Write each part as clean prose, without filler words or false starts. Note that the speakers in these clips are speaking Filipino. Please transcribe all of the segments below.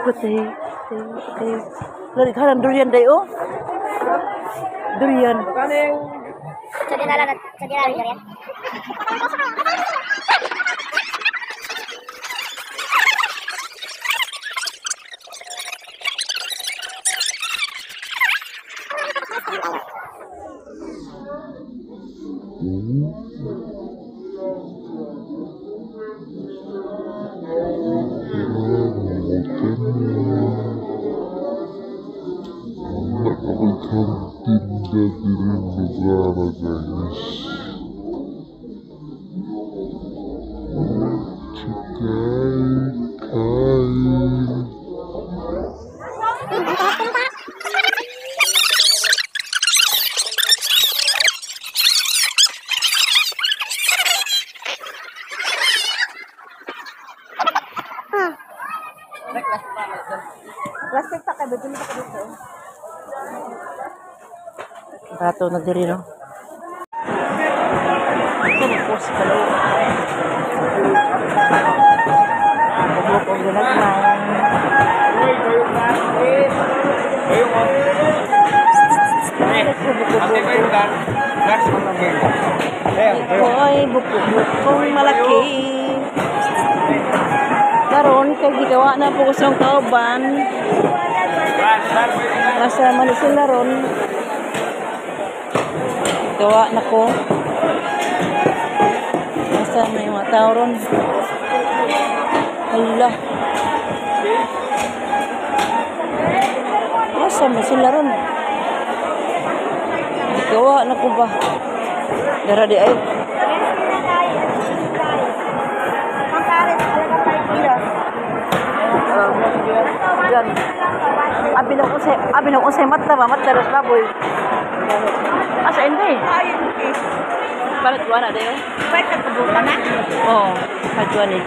ko tayo. Lari ka ng durian dayo. Durian. Sa dinala durian. Plastic pa kayo, dito pa dito. Bato na diri, no? Ito na po sa kalaw. Bubuk ang ginagmay. Ito ay bukong malaki. Karon kay gigawa na po sa kauban. Nasa Manisil na ron. Gawa na ko. Nasa may mga tao ron. Hala. Nasa Manisil na ron. Gawa na ko ba? Dara di ay. Yan. Abi na usay mata ros baboy. Asa hindi? Balik juara dayo. Pwede kabuta na? Oo, kajuan eh.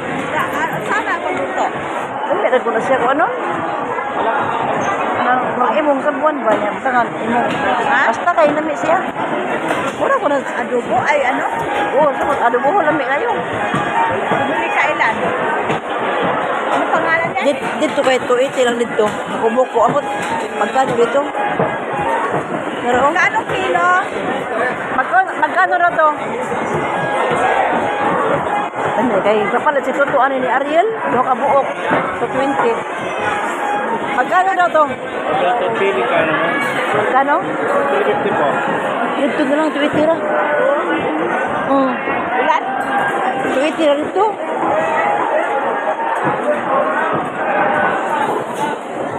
Sana kabuta. Dali ra guna siya ko ano? Mga imong sabuan ba niya? Tangan imong. Basta kay nami siya. Wala ko na Adobo ay ano? Oo, sabot adobo lami kayo. Bumili ka ilan? Ano pangalan niya? Dito kay 280 lang dito. Kubok ko abot. Magkano dito? Pero Kano kilo? magkano na to? Ano kay kapalit si Toto ani ni Ariel, do ka buok. So 20. Magkano daw to? Pili ka naman. Magkano? 350 po. Dito na lang 20 ra. Ilan? 20 ra dito.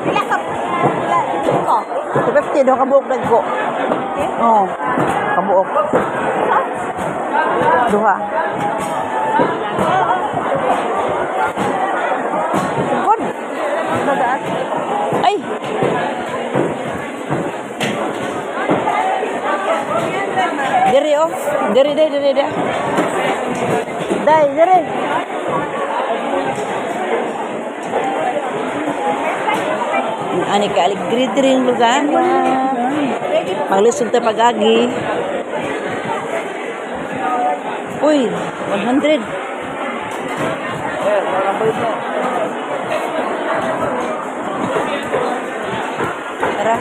Ilan ka? Ilan ko? 250 do ka buok dagko. Oh. Kabuok. Duha. Good. Dagat. Ay. Diri oh. Diri. Dai, diri. Ani ka alik diri lugar. Paglusog ta pag-agi. Uy, 100. Tara.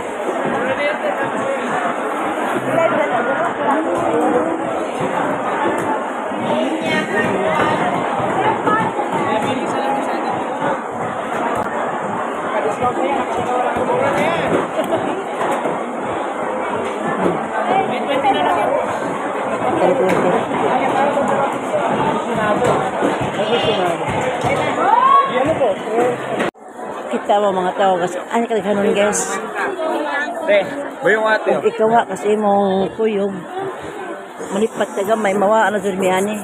Kita mo mga tao kasi ano ka naghanon guys. Bayong ate. Ikaw nga kasi mong kuyog. Malipat ka gamay, mawaan na durmiani.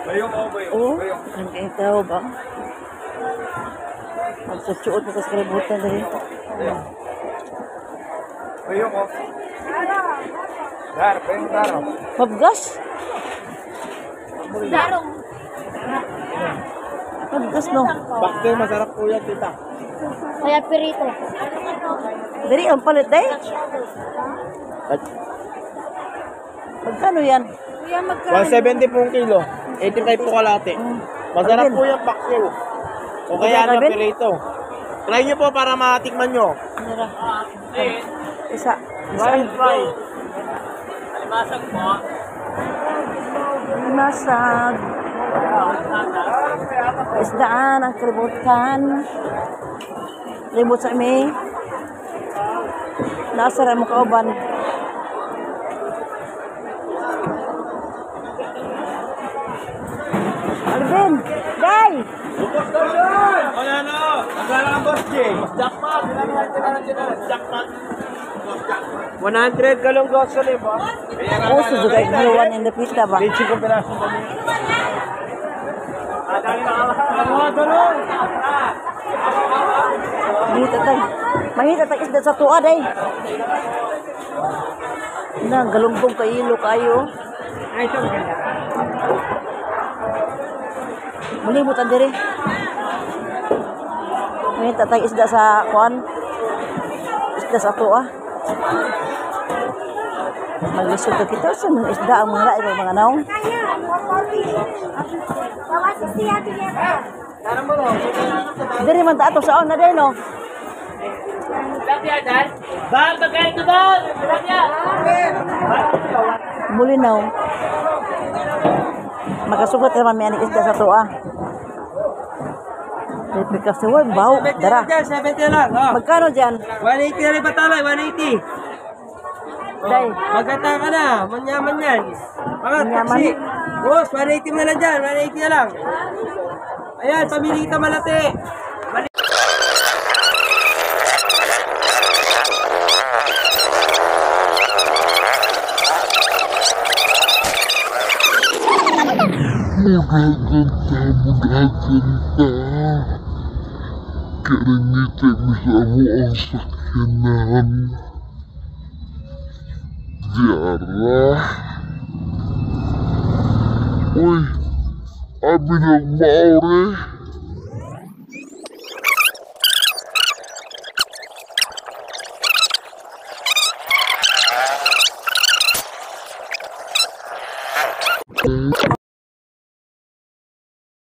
Bayong o bayong. Oo, kan kayo tao ba? Magsusuot mo kasi kalibutan dali. Bayong o. Bayong daro. Mabgas? Darong. Mabgas no? Bakit masarap po yan, tita? Kaya pirito. Dari ang palit day? Magkano yan? Kuya, magkano? 170 po kilo. 85 po kalate. Masarap po yan, paksiw. O kaya na pirito. Try nyo po para matikman nyo. Nira. Isa. Wild fry. Masag. Isdaan ang kalibutan. Limot sa imi. Nasa mo kauban. Alvin! Day! Wala na. Wala na boss J. Jackpot. Jackpot. 100 galong grocery boss. Puso juga igluwan in the pita ba? Leche ko pinaso ko niya. Mga galong. Dito tay. Mangita tay isda sa tuwa day. Na galunggong kailo kayo. Ay, ito maganda. Mulimutan diri. Mangita tay isda sa kuan. Isda sa tuwa. Maglisod ka kita sa mga isda ang mga lain mga naong. Diri man ta ato sa na day no. Mulinaw. Makasugot naman may aning isda sa tuwa. Replikas sa wag baw dara. 70 lang. Oh. Magkano diyan? 180 na rin patalay, 180. Day. Maganda ka na, manyaman yan. Mga Manyaman? taxi. Boss, 180 na lang dyan, 180 na lang. Ayan, pamili ka malati. Karanitin mo sa mo ang sakyanan. Diara. Uy, abi ng maore.